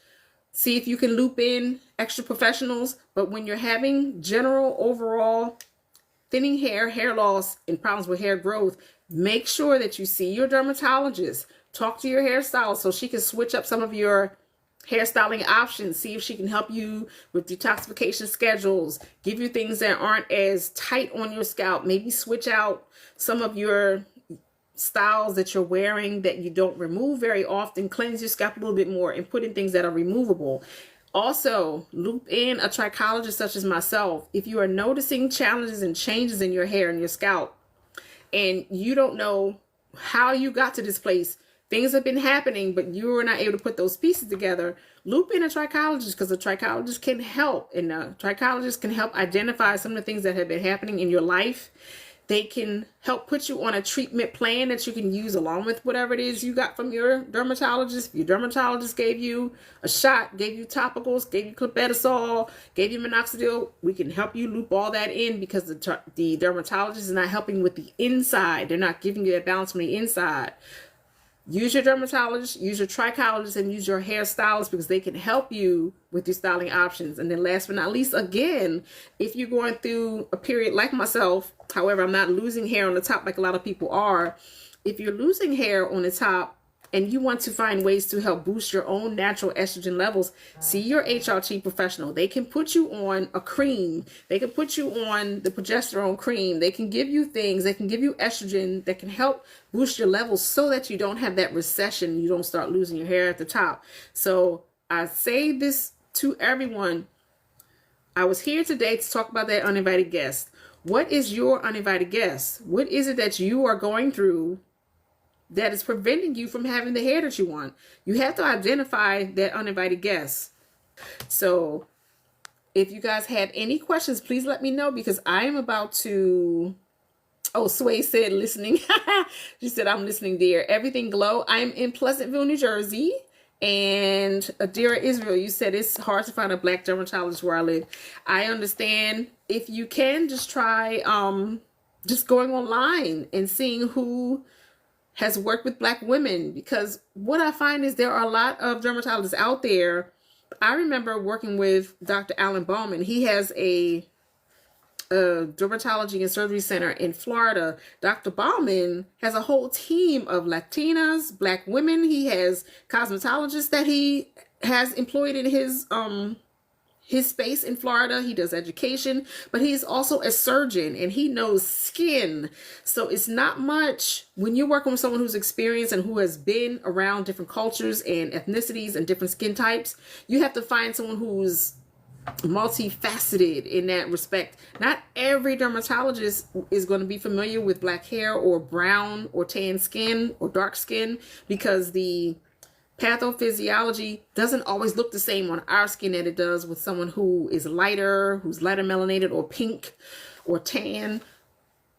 See if you can loop in extra professionals. But when you're having general overall thinning hair, hair loss, and problems with hair growth, make sure that you see your dermatologist. Talk to your hairstylist so she can switch up some of your hairstyling options. See if she can help you with detoxification schedules, give you things that aren't as tight on your scalp. Maybe switch out some of your styles that you're wearing that you don't remove very often. Cleanse your scalp a little bit more and put in things that are removable. Also, loop in a trichologist such as myself. If you are noticing challenges and changes in your hair and your scalp, and you don't know how you got to this place, things have been happening, but you were not able to put those pieces together, loop in a trichologist, because a trichologist can help. And a trichologist can help identify some of the things that have been happening in your life. They can help put you on a treatment plan that you can use along with whatever it is you got from your dermatologist. If your dermatologist gave you a shot, gave you topicals, gave you clobetasol, gave you minoxidil, we can help you loop all that in, because the dermatologist is not helping with the inside. They're not giving you that balance from the inside. use your dermatologist, use your trichologist, and use your hairstylist because they can help you with your styling options. And then last but not least, again, if you're going through a period like myself, however, I'm not losing hair on the top like a lot of people are. If you're losing hair on the top and you want to find ways to help boost your own natural estrogen levels, see your HRT professional. They can put you on a cream. They can put you on the progesterone cream. They can give you things. They can give you estrogen that can help boost your levels so that you don't have that recession. You don't start losing your hair at the top. So I say this to everyone. I was here today to talk about that uninvited guest. What is your uninvited guest? What is it that you are going through that is preventing you from having the hair that you want? You have to identify that uninvited guest. So if you guys have any questions, please let me know because I am about to... Oh, Sway said listening. She said, I'm listening, dear. Everything Glow. I'm in Pleasantville, New Jersey. And Adira Israel, you said it's hard to find a black dermatologist where I live. I understand. If you can, just try just going online and seeing who has worked with black women, because what I find is there are a lot of dermatologists out there. I remember working with Dr. Alan Bowman. He has a dermatology and surgery center in Florida. Dr. Bauman has a whole team of Latinas, black women. He has cosmetologists that he has employed in his space in Florida. He does education, but he's also a surgeon and he knows skin. So it's not much when you're working with someone who's experienced and who has been around different cultures and ethnicities and different skin types. You have to find someone who's multifaceted in that respect. Not every dermatologist is going to be familiar with black hair or brown or tan skin or dark skin, because the pathophysiology doesn't always look the same on our skin that it does with someone who is lighter, who's lighter melanated or pink or tan.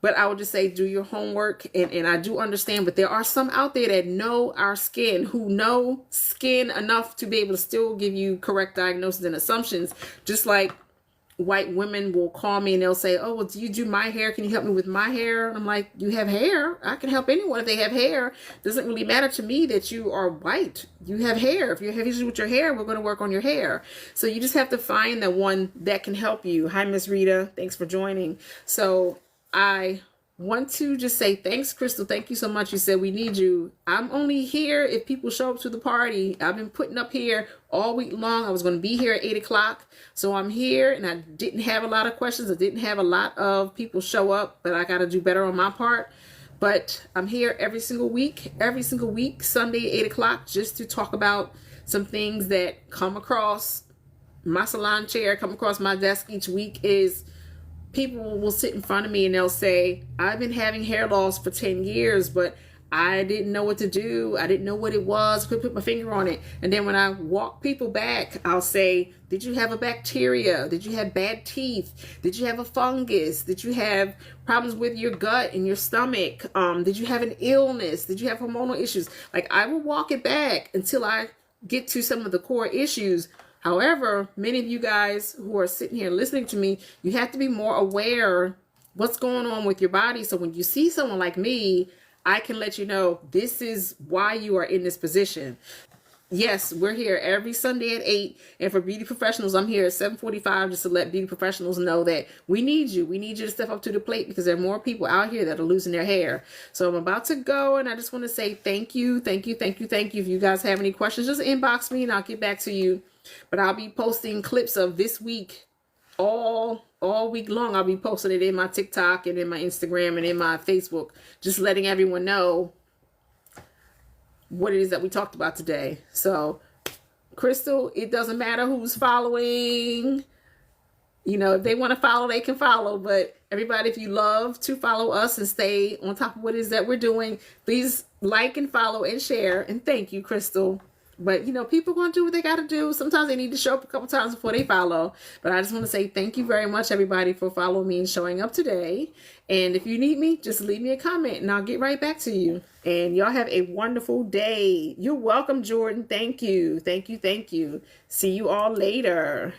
But I would just say do your homework, and I do understand, but there are some out there that know our skin, who know skin enough to be able to still give you correct diagnosis and assumptions. Just like white women will call me and they'll say, oh, well, do you do my hair? Can you help me with my hair? I'm like, you have hair. I can help anyone if they have hair. It doesn't really matter to me that you are white. You have hair. If you have issues with your hair, we're going to work on your hair. So you just have to find the one that can help you. Hi, Miss Rita. Thanks for joining. So I want to just say thanks, Crystal. Thank you so much. You said we need you. I'm only here if people show up to the party. I've been putting up here all week long. I was going to be here at 8 o'clock. So I'm here, and I didn't have a lot of questions. I didn't have a lot of people show up, but I got to do better on my part. But I'm here every single week, Sunday, 8 o'clock, just to talk about some things that come across my salon chair, come across my desk each week. Is people will sit in front of me and they'll say, I've been having hair loss for 10 years, but I didn't know what to do. I didn't know what it was. Couldn't put my finger on it. And then when I walk people back, I'll say, did you have a bacteria? Did you have bad teeth? Did you have a fungus? Did you have problems with your gut and your stomach? Did you have an illness? Did you have hormonal issues? Like, I will walk it back until I get to some of the core issues. However, many of you guys who are sitting here listening to me, you have to be more aware what's going on with your body. So when you see someone like me, I can let you know this is why you are in this position. Yes, we're here every Sunday at 8. And for beauty professionals, I'm here at 7:45 just to let beauty professionals know that we need you. We need you to step up to the plate because there are more people out here that are losing their hair. So I'm about to go, and I just want to say thank you, thank you, thank you, thank you. If you guys have any questions, just inbox me and I'll get back to you. But I'll be posting clips of this week all week long. I'll be posting it in my TikTok and in my Instagram and in my Facebook, just letting everyone know what it is that we talked about today. So, Crystal, it doesn't matter who's following. You know, if they want to follow, they can follow. But everybody, if you love to follow us and stay on top of what it is that we're doing, please like and follow and share. And thank you, Crystal. But, you know, people are going to do what they got to do. Sometimes they need to show up a couple times before they follow. But I just want to say thank you very much, everybody, for following me and showing up today. And if you need me, just leave me a comment and I'll get right back to you. And y'all have a wonderful day. You're welcome, Jordan. Thank you. Thank you. Thank you. See you all later.